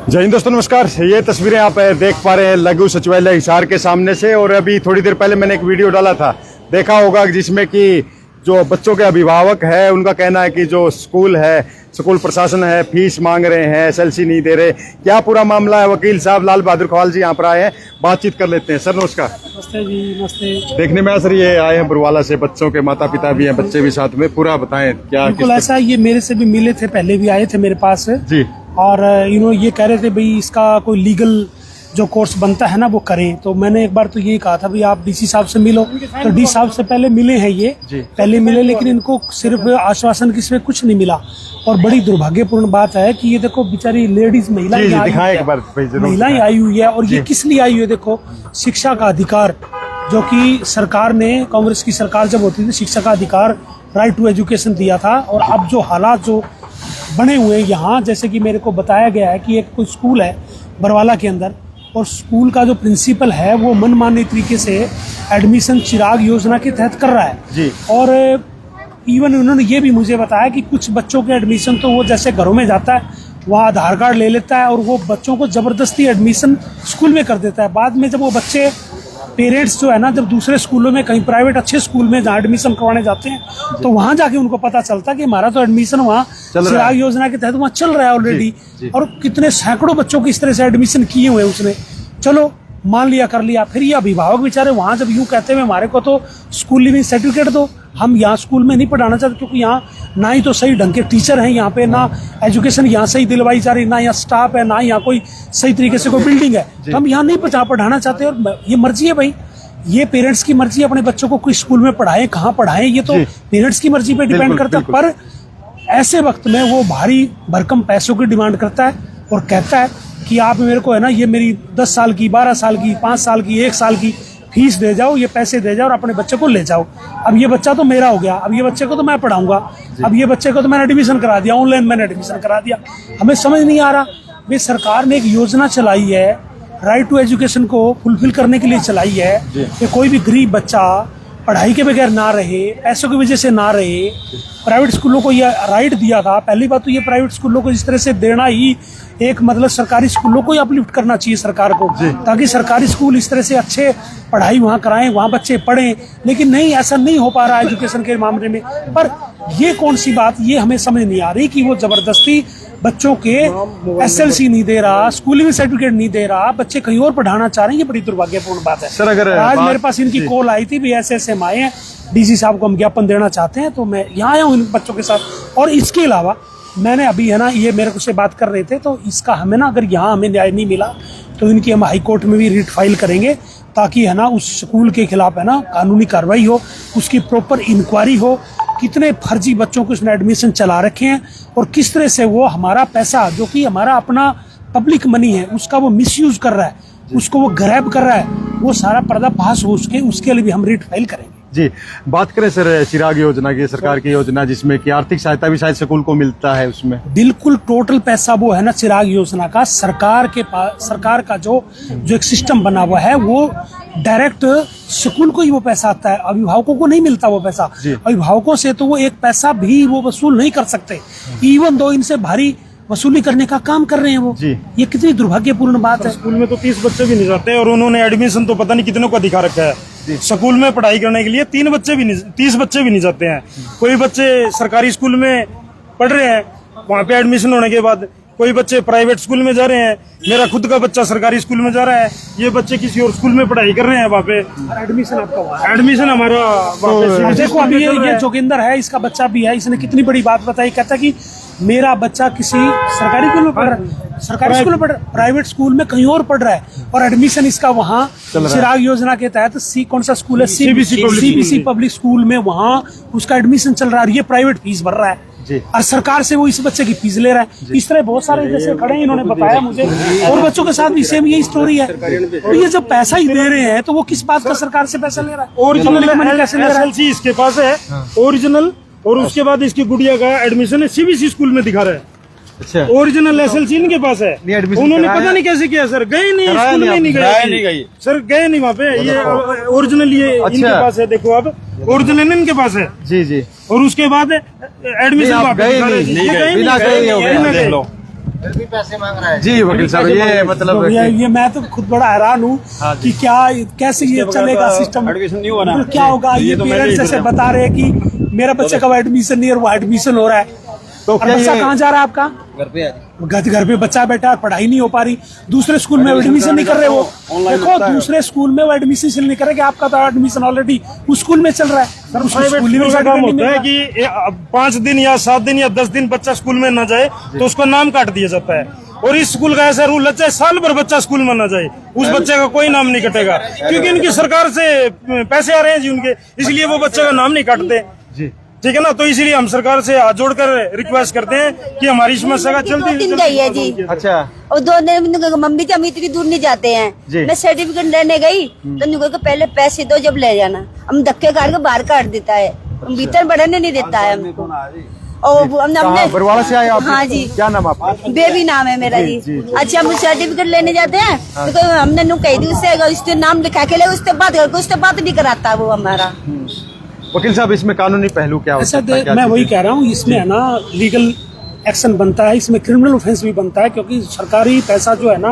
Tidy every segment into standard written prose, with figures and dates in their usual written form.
जय हिंद दोस्तों, नमस्कार। ये तस्वीरें आप देख पा रहे हैं लघु सचिवालय हिसार के सामने से। और अभी थोड़ी देर पहले मैंने एक वीडियो डाला था, देखा होगा, जिसमें कि जो बच्चों के अभिभावक है उनका कहना है कि जो स्कूल प्रशासन है फीस मांग रहे हैं, एसएलसी नहीं दे रहे। क्या पूरा मामला है? वकील साहब लाल बहादुर खवाल जी यहाँ पर आए हैं, बातचीत कर लेते हैं। सर नमस्कार। नमस्ते जी। नमस्ते। देखने में सर ये आए हैं बुरवाला से, बच्चों के माता पिता भी हैं, बच्चे भी साथ में। पूरा बताएं क्या। बिल्कुल ऐसा, ये मेरे से भी मिले थे, पहले भी आए थे मेरे पास जी। और ये कह रहे थे भाई इसका कोई लीगल जो कोर्स बनता है ना वो करें। तो मैंने एक बार तो यही कहा था भाई आप डीसी साहब से मिलो। तो डी साहब से पहले मिले हैं, ये पहले मिले, लेकिन इनको सिर्फ आश्वासन किसी कुछ नहीं मिला। और बड़ी दुर्भाग्यपूर्ण बात है कि ये देखो बेचारी लेडीज महिलाएं आई हुई है। और ये किस लिए आई हुई है? देखो, शिक्षा का अधिकार, जो कि सरकार ने, कांग्रेस की सरकार जब होती थी, शिक्षा का अधिकार, राइट टू एजुकेशन दिया था। और अब जो हालात जो बने हुए हैं यहाँ, जैसे कि मेरे को बताया गया है कि एक कोई स्कूल है बरवाला के अंदर, और स्कूल का जो प्रिंसिपल है वो मनमाने तरीके से एडमिशन चिराग योजना के तहत कर रहा है जी। और इवन उन्होंने ये भी मुझे बताया कि कुछ बच्चों के एडमिशन तो वो जैसे घरों में जाता है, वहाँ आधार कार्ड ले लेता है और वो बच्चों को जबरदस्ती एडमिशन स्कूल में कर देता है। बाद में जब वो बच्चे, पेरेंट्स जो है ना, जब दूसरे स्कूलों में, कहीं प्राइवेट अच्छे स्कूल में जहाँ एडमिशन करवाने जाते हैं, तो वहाँ जाके उनको पता चलता कि हमारा तो एडमिशन वहाँ चिराग योजना के तहत वहाँ चल रहा है ऑलरेडी। और कितने सैकड़ों बच्चों की इस तरह से एडमिशन किए हुए उसने। चलो मान लिया, कर लिया। फिर ये अभिभावक बेचारे वहाँ जब यूँ कहते हैं हमारे को तो स्कूल लिविंग सर्टिफिकेट दो, हम यहाँ स्कूल में नहीं पढ़ाना चाहते, क्योंकि यहाँ ना ही तो सही ढंग के टीचर हैं यहाँ पे, ना एजुकेशन यहाँ सही दिलवाई जा रही, ना यहाँ स्टाफ है, ना यहाँ कोई सही तरीके से कोई बिल्डिंग है, तो हम यहाँ नहीं पढ़ाना चाहते। और ये मर्जी है भाई, ये पेरेंट्स की मर्जी है अपने बच्चों को किस स्कूल में पढ़ाएं, कहाँ पढ़ाएं, ये तो पेरेंट्स की मर्जी पे डिपेंड करता है। पर ऐसे वक्त में वो भारी भरकम पैसों की डिमांड करता है और कहता है कि आप मेरे को है ना, ये मेरी 10 साल की, 12 साल की, 5 साल की, 1 साल की फीस दे जाओ, ये पैसे दे जाओ और अपने बच्चे को ले जाओ। अब ये बच्चा तो मेरा हो गया, अब ये बच्चे को तो मैं पढ़ाऊंगा, अब ये बच्चे को तो मैंने एडमिशन करा दिया, ऑनलाइन मैंने एडमिशन करा दिया। हमें समझ नहीं आ रहा, भाई सरकार ने एक योजना चलाई है, राइट टू एजुकेशन को फुलफिल करने के लिए चलाई है कि कोई भी गरीब बच्चा पढ़ाई के बगैर ना रहे, पैसों की वजह से ना रहे। प्राइवेट स्कूलों को यह राइट दिया था। पहली बात तो ये प्राइवेट स्कूलों को इस तरह से देना ही एक मतलब सरकारी स्कूलों को ही अपलिफ्ट करना चाहिए सरकार को, ताकि सरकारी स्कूल इस तरह से अच्छे पढ़ाई वहाँ कराएं, वहाँ बच्चे पढ़ें। लेकिन नहीं, ऐसा नहीं हो पा रहा एजुकेशन के मामले में। पर ये कौन सी बात, ये हमें समझ नहीं आ रही कि वो जबरदस्ती बच्चों के एसएलसी नहीं दे रहा, स्कूलिंग सर्टिफिकेट नहीं दे रहा, बच्चे कहीं और पढ़ाना चाह रहे हैं। ये बड़ी दुर्भाग्यपूर्ण बात है सर। अगर आज मेरे पास इनकी कॉल आई थी, भी ऐसे हम आए हैं, डीसी साहब को हम ज्ञापन देना चाहते हैं, तो मैं यहाँ आया हूँ इन बच्चों के साथ। और इसके अलावा मैंने अभी है ना, ये मेरे को से बात कर रहे थे, तो इसका हमें ना, अगर यहाँ हमें न्याय नहीं मिला तो इनकी हम हाई कोर्ट में भी रिट फाइल करेंगे, ताकि है ना उस स्कूल के खिलाफ है ना कानूनी कार्रवाई हो, उसकी प्रॉपर इंक्वायरी हो, कितने फर्जी बच्चों को उसने एडमिशन चला रखे हैं और किस तरह से वो हमारा पैसा, जो कि हमारा अपना पब्लिक मनी है, उसका वो मिसयूज कर रहा है, उसको वो ग्रैब कर रहा है। वो सारा पर्दाफाश हो उसके लिए भी हम रिट फाइल करेंगे। जी। बात करें सर चिराग योजना की, सरकार की योजना, जिसमें कि आर्थिक सहायता भी शायद स्कूल को मिलता है, उसमें बिल्कुल टोटल पैसा वो है ना चिराग योजना का, सरकार का जो एक सिस्टम बना हुआ है, वो डायरेक्ट स्कूल को ही वो पैसा आता है, अभिभावकों को नहीं मिलता वो पैसा। अभिभावकों से तो वो एक पैसा भी वो वसूल नहीं कर सकते, इवन दो इनसे भारी वसूली करने का काम कर रहे हैं वो। ये कितनी दुर्भाग्यपूर्ण बात है। स्कूल में तो 30 बच्चे भी नहीं जाते और उन्होंने एडमिशन तो पता नहीं कितनों को दिखा रखा है। स्कूल में पढ़ाई करने के लिए 30 बच्चे भी नहीं जाते हैं। कोई बच्चे सरकारी स्कूल में पढ़ रहे हैं, वहाँ पे एडमिशन होने के बाद कोई बच्चे प्राइवेट स्कूल में जा रहे हैं। मेरा खुद का बच्चा सरकारी स्कूल में जा रहा है, ये बच्चे किसी और स्कूल में पढ़ाई कर रहे हैं। वहाँ पे एडमिशन आपका, एडमिशन हमारा। देखो अभी ये जोगिंदर है, इसका बच्चा भी है, इसने कितनी बड़ी बात बताई, कहता कि मेरा बच्चा किसी सरकारी स्कूल में पढ़ रहा है, सरकारी स्कूल में पढ़ रहा है, प्राइवेट स्कूल में कहीं और पढ़ रहा है, और एडमिशन इसका वहाँ चिराग योजना के तहत कौन सा स्कूल है, सीबीसी पब्लिक स्कूल में, वहाँ उसका एडमिशन चल रहा है। ये प्राइवेट फीस भर रहा है और सरकार से वो इस बच्चे की फीस ले रहा है। इस तरह बहुत सारे जैसे खड़े हैं, इन्होंने बताया मुझे, और बच्चों के साथ भी सेम यही स्टोरी है। तो ये जब पैसा ही दे रहे हैं तो वो किस बात का सरकार से पैसा ले रहा है? ओरिजिनल एसएलसी इसके पास है, ओरिजिनल, और उसके बाद इसकी गुड़िया का एडमिशन है सीबीसी स्कूल में दिखा रहा है। अच्छा, ओरिजिनल एसएलसी इनके पास है। उन्होंने पता नहीं कैसे किया सर, गए नहीं स्कूल में, नहीं गए सर, गए नहीं वहाँ पे। ये ओरिजिनल ये इनके पास है, देखो अब ओरिजिनल इनके पास है। जी। और उसके बाद एडमिशन फिर भी पैसे मांग रहा है जी वकील साहब, ये मतलब तो ये मैं तो खुद बड़ा हैरान हूँ कि क्या कैसे ये चलेगा सिस्टम, एडमिशन नहीं होना, क्या होगा। ये पेरेंट्स जैसे बता रहे हैं कि मेरा बच्चे का एडमिशन नहीं है और वो एडमिशन हो रहा है, तो और क्या बच्चा ये कहाँ जा रहा है आपका? घर पे बच्चा बैठा है, पढ़ाई नहीं हो पा रही, दूसरे स्कूल में एडमिशन नहीं कर रहे वो। देखो दूसरे स्कूल में वो एडमिशन नहीं कर रहे कि आपका तो एडमिशन ऑलरेडी उस स्कूल में चल रहा है। प्राइवेट स्कूल का काम होता है कि 5 दिन या 7 दिन या 10 दिन बच्चा स्कूल में न जाए तो उसका नाम काट दिया जाता है, और इस स्कूल का ऐसा रूल है साल भर बच्चा स्कूल में न जाए उस बच्चे का कोई नाम नहीं कटेगा, क्योंकि इनकी सरकार से पैसे आ रहे हैं जी उनके, इसलिए वो बच्चे का नाम नहीं काटते जी ठीक है ना। तो इसलिए हम सरकार से हाथ जोड़कर रिक्वेस्ट करते हैं कि हमारी समस्या का दो दिन गई है जी। अच्छा और 2 दिन मम्मी तो हम इतनी दूर नहीं जाते हैं। मैं सर्टिफिकेट लेने गई तो उनको कहा पहले पैसे दो जब ले जाना, हम धक्के काट के बाहर काट देता है, भीतर बढ़ने नहीं देता है हमको। और हमने बरवाड़ा से आए आप? हाँ जी। क्या नाम आपका? बेबी नाम है मेरा जी। अच्छा हम सर्टिफिकेट लेने जाते हैं तो हमने नु कही थी उससे नाम लिखा के ले, उससे बात नहीं कराता वो हमारा। वकील साहब इसमें कानूनी पहलू क्या ऐसा होता है? मैं वही कह रहा हूँ, इसमें है ना लीगल एक्शन बनता है, इसमें क्रिमिनल ऑफेंस भी बनता है, क्योंकि सरकारी पैसा जो है ना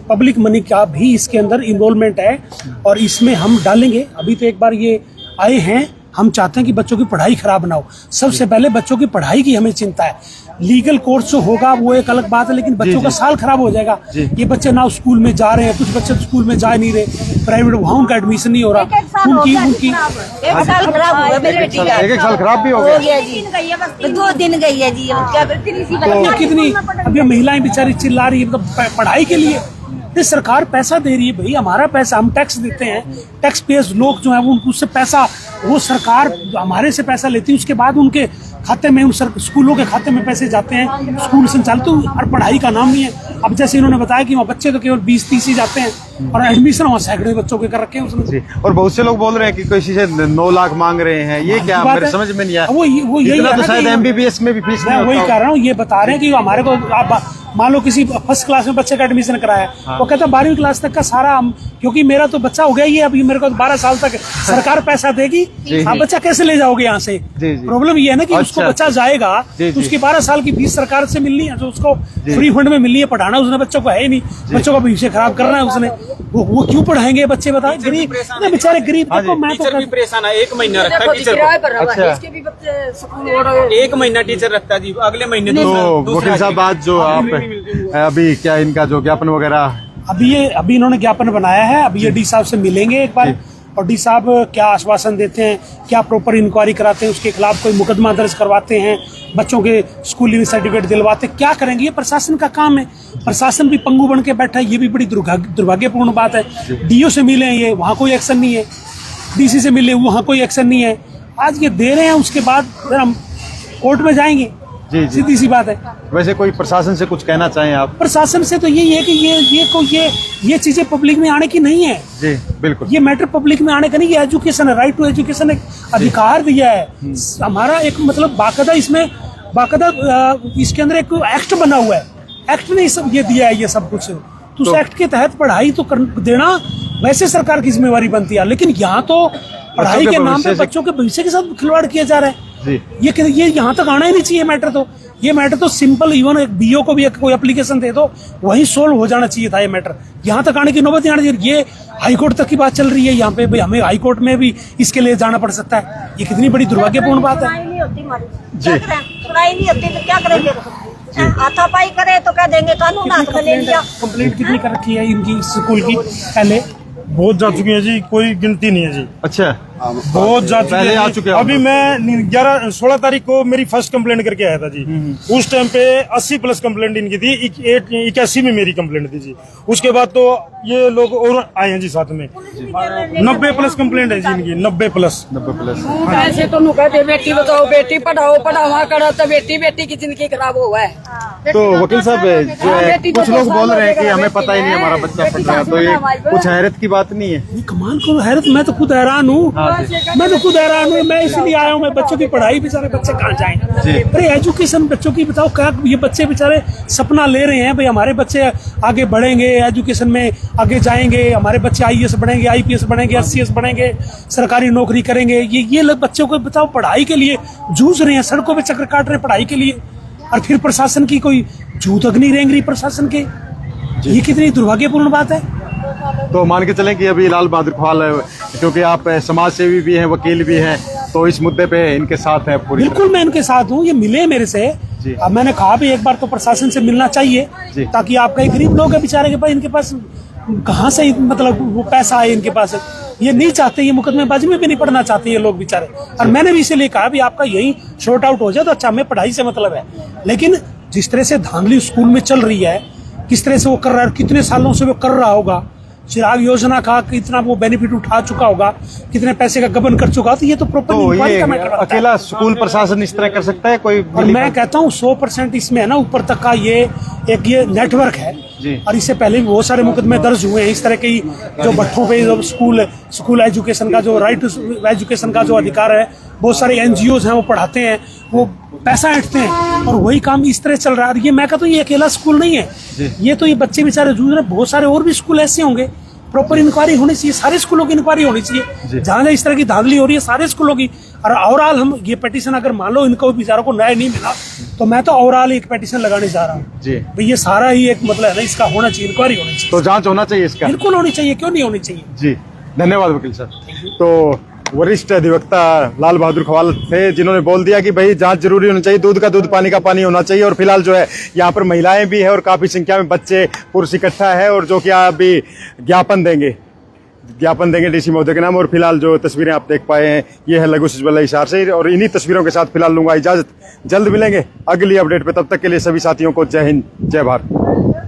पब्लिक मनी का भी इसके अंदर इन्वॉल्वमेंट है, और इसमें हम डालेंगे। अभी तो एक बार ये आए हैं, हम चाहते हैं कि बच्चों की पढ़ाई खराब ना हो। सबसे पहले बच्चों की पढ़ाई की हमें चिंता है। लीगल कोर्स जो होगा वो एक अलग बात है, लेकिन बच्चों का साल खराब हो जाएगा। ये बच्चे ना स्कूल में जा रहे हैं, कुछ बच्चे स्कूल में जा नहीं रहे, प्राइवेट वहाँ उनका एडमिशन नहीं हो रहा, उनकी एक साल खराब हो गया मेरी बेटी का। एक साल खराब भी हो हो गया गया जी, 2 दिन गई है जी। क्या करती तो कितनी अभी महिलाएं बेचारी चिल्ला रही है, मतलब पढ़ाई के लिए ये सरकार पैसा दे रही है। भाई हमारा पैसा, हम टैक्स देते हैं, टैक्स पेयर्स लोग जो है वो उससे पैसा, वो सरकार हमारे से पैसा लेती है, उसके बाद उनके खाते में, स्कूलों के खाते में पैसे जाते हैं, स्कूल संचालित, और पढ़ाई का नाम नहीं है। अब जैसे इन्होंने बताया कि वहाँ बच्चे तो केवल 20-30 ही जाते हैं, और एडमिशन वहाँ सैकड़ों बच्चों के कर रखे हैं उसने। जी, और बहुत से लोग बोल रहे हैं कि किसी से 9 लाख मांग रहे हैं, ये क्या मेरे समझ में नहीं आया। वो यही इतना है तो ना शायद कि MBBS में भी फीस मैं नहीं वही होता कह रहा हूँ, ये बता रहे हैं कि हमारे को आप मान लो किसी फर्स्ट क्लास में बच्चे का एडमिशन कराया, वो कहता है 12वीं क्लास तक का सारा हम, क्योंकि मेरा तो बच्चा हो गया ही है, अभी मेरे को 12 साल तक सरकार पैसा देगी, आप बच्चा कैसे ले जाओगे यहाँ से? प्रॉब्लम ये है ना कि उसको बच्चा जाएगा तो उसकी 12 साल की फीस सरकार से मिलनी है, जो उसको फ्री फंड में मिलनी है, पढ़ाना उसने बच्चों को है ही नहीं, बच्चों का भविष्य खराब करना है उसने, वो क्यों पढ़ाएंगे बच्चे? बताए गरीब बेचारे गरीब। देखो मैं तो परेशान है, 1 महीना रखता है टीचर को, 1 महीना टीचर रखता है जी, अगले महीने तो वकील साहब आज जो आप अभी क्या इनका जो ज्ञापन वगैरह अभी इन्होंने ज्ञापन बनाया है, अभी ये डी साहब से मिलेंगे एक बार, और डी साहब क्या आश्वासन देते हैं, क्या प्रॉपर इंक्वायरी कराते हैं, उसके खिलाफ कोई मुकदमा दर्ज करवाते हैं, बच्चों के स्कूलिंग सर्टिफिकेट दिलवाते, क्या करेंगे? ये प्रशासन का काम है। प्रशासन भी पंगु बन के बैठा है, ये भी बड़ी दुर्भाग्यपूर्ण बात है। डीओ से मिले ये, वहाँ कोई एक्शन नहीं है, डीसी से मिले, वहाँ कोई एक्शन नहीं है। आज ये दे रहे हैं, उसके बाद फिर हम कोर्ट में जाएंगे। जी, सीधी सी बात है। वैसे कोई प्रशासन से कुछ कहना चाहें आप? प्रशासन से तो यही है कि ये चीजें पब्लिक में आने की नहीं है। जी बिल्कुल, ये मैटर पब्लिक में आने का नहीं। ये एजुकेशन है, राइट टू एजुकेशन एक अधिकार दिया है हमारा, एक मतलब बाकायदा इसके अंदर एक एक्ट बना हुआ है, एक्ट ने सब ये दिया है, ये सब कुछ, तो उस एक्ट के तहत पढ़ाई तो देना वैसे सरकार की जिम्मेवारी बनती है, लेकिन यहाँ तो पढ़ाई के नाम पे बच्चों के भविष्य के साथ खिलवाड़ किया जा रहा है। ये यहाँ तक आना ही नहीं चाहिए मैटर। तो ये मैटर तो सिंपल, इवन एक बीओ को भी कोई एप्लीकेशन दे दो, वहीं सोल्व हो जाना चाहिए था ये मैटर। यहाँ तक आने की नौबत नहीं आनी चाहिए। ये हाईकोर्ट तक की बात चल रही है यहाँ पे, भाई हमें हाईकोर्ट में भी इसके लिए जाना पड़ सकता है। ये कितनी बड़ी दुर्भाग्यपूर्ण बात है। सुनाई नहीं होती तो क्या करेंगे? हाथापाई करे तो कह देंगे कानून हाथ में ले लिया। कंप्लेंट कितनी कर रखी है इनकी स्कूल की? पहले बहुत जा चुकी है जी, कोई गिनती नहीं है जी। अच्छा, बहुत जा चुके पहले आ चुके हैं। अभी मैं 16 तारीख को मेरी फर्स्ट कंप्लेंट करके आया था जी। उस टाइम पे 80+ कंप्लेंट इनकी थी, 81 में मेरी कंप्लेंट थी जी। उसके बाद तो ये लोग और आए हैं जी साथ में, 90+ कंप्लेंट है जी इनकी, 90+। ऐसे तो कहते बेटी बताओ, बेटी पढ़ाओ, पढ़ावा करो तो बेटी की जिंदगी खराब हुआ है। तो वकील साहब जो है, कुछ लोग बोल रहे हैं कि हमें पता ही नहीं हमारा बच्चा पढ़ रहा है, तो ये कुछ हैरत की बात नहीं है? ये कमाल को हैरत, मैं तो खुद हैरान हूँ। मैं इसलिए आया हूँ। मैं बच्चों की पढ़ाई, बेचारे बच्चे कहाँ जाएं? अरे एजुकेशन बच्चों की बताओ, क्या ये बच्चे बेचारे सपना ले रहे हैं भाई हमारे बच्चे आगे बढ़ेंगे, एजुकेशन में आगे जाएंगे, हमारे बच्चे IAS बढ़ेंगे, IPS बढ़ेंगे, SCS बढ़ेंगे, सरकारी नौकरी करेंगे। ये लोग बच्चों को बताओ पढ़ाई के लिए जूझ रहे हैं, सड़कों पे चक्कर काट रहे हैं पढ़ाई के लिए, और फिर प्रशासन की कोई जू तक नहीं रेंग रही प्रशासन के। ये कितनी दुर्भाग्यपूर्ण बात है। तो मान के चलें कि अभी लाल बहादुर खुवाल, क्योंकि आप समाज सेवी भी हैं, वकील भी हैं, तो इस मुद्दे पे इनके साथ हैं पूरी बिल्कुल मैं इनके साथ हूँ। ये मिले मेरे से। जी। अब मैंने कहा भी एक बार तो प्रशासन से मिलना चाहिए, जी। ताकि आपका एक गरीब लोग है बेचारे के पास, इनके पास कहाँ से मतलब वो पैसा आए इनके पास। ये नहीं चाहते, ये मुकदमेबाजी में भी नहीं पढ़ना चाहते ये लोग बेचारे। और मैंने भी इसीलिए कहा भी आपका यही शॉर्ट आउट हो जाए तो अच्छा, हमें पढ़ाई से मतलब है। लेकिन जिस तरह से धांधली स्कूल में चल रही है, किस तरह से वो कर रहा है, कितने सालों से वो कर रहा होगा, चिराग योजना का कितना वो बेनिफिट उठा चुका होगा, कितने पैसे का गबन कर चुका, तो ये तो प्रॉपर तो इंक्वायरी ये का मैटर बनता है। अकेला स्कूल प्रशासन इस तरह कर सकता है कोई? और मैं कहता हूँ 100% इसमें है ना ऊपर तक का ये एक ये नेटवर्क है। जी। और इससे पहले भी बहुत सारे मुकदमे दर्ज हुए हैं इस तरह के, जो भट्ठों पे जो स्कूल एजुकेशन का जो राइट टू एजुकेशन का जो अधिकार है, बहुत सारे एनजीओज हैं वो पढ़ाते हैं, वो पैसा ऐंठते हैं, और वही काम इस तरह चल रहा है। ये मैं कहता हूँ ये अकेला स्कूल नहीं है, ये तो ये बच्चे बेचारे जूझ रहे हैं। बहुत सारे और भी स्कूल ऐसे होंगे। प्रॉपर इंक्वायरी होनी चाहिए, सारे स्कूलों की इंक्वायरी होनी चाहिए। जहाँ जहाँ इस तरह की धांधली हो रही है सारे स्कूलों की। और ओवरऑल हम ये पिटीशन अगर मान लो इनको बेचारों को न्याय नहीं मिला, तो मैं तो ओवरऑल एक पिटीशन लगाने जा रहा हूँ जी। भाई ये सारा ही एक मतलब है ना, इसका होना चाहिए, इंक्वायरी होनी चाहिए। तो जांच होना चाहिए इसका। बिल्कुल होनी चाहिए, क्यों नहीं होनी चाहिए। जी, धन्यवाद वकील साहब। तो वरिष्ठ अधिवक्ता लाल बहादुर खुवाल थे, जिन्होंने बोल दिया कि भाई जांच जरूरी होनी चाहिए, दूध का दूध पानी का पानी होना चाहिए। और फिलहाल जो है यहाँ पर महिलाएं भी है और काफी संख्या में बच्चे पुरुष इकट्ठा है, और जो कि अभी ज्ञापन देंगे डीसी महोदय के नाम। और फिलहाल जो तस्वीरें आप देख पाए हैं ये है लघु सचिवालय हिसार से, और इन्हीं तस्वीरों के साथ फिलहाल लूंगा इजाजत। जल्द मिलेंगे अगली अपडेट पे, तब तक के लिए सभी साथियों को जय हिंद, जय भारत।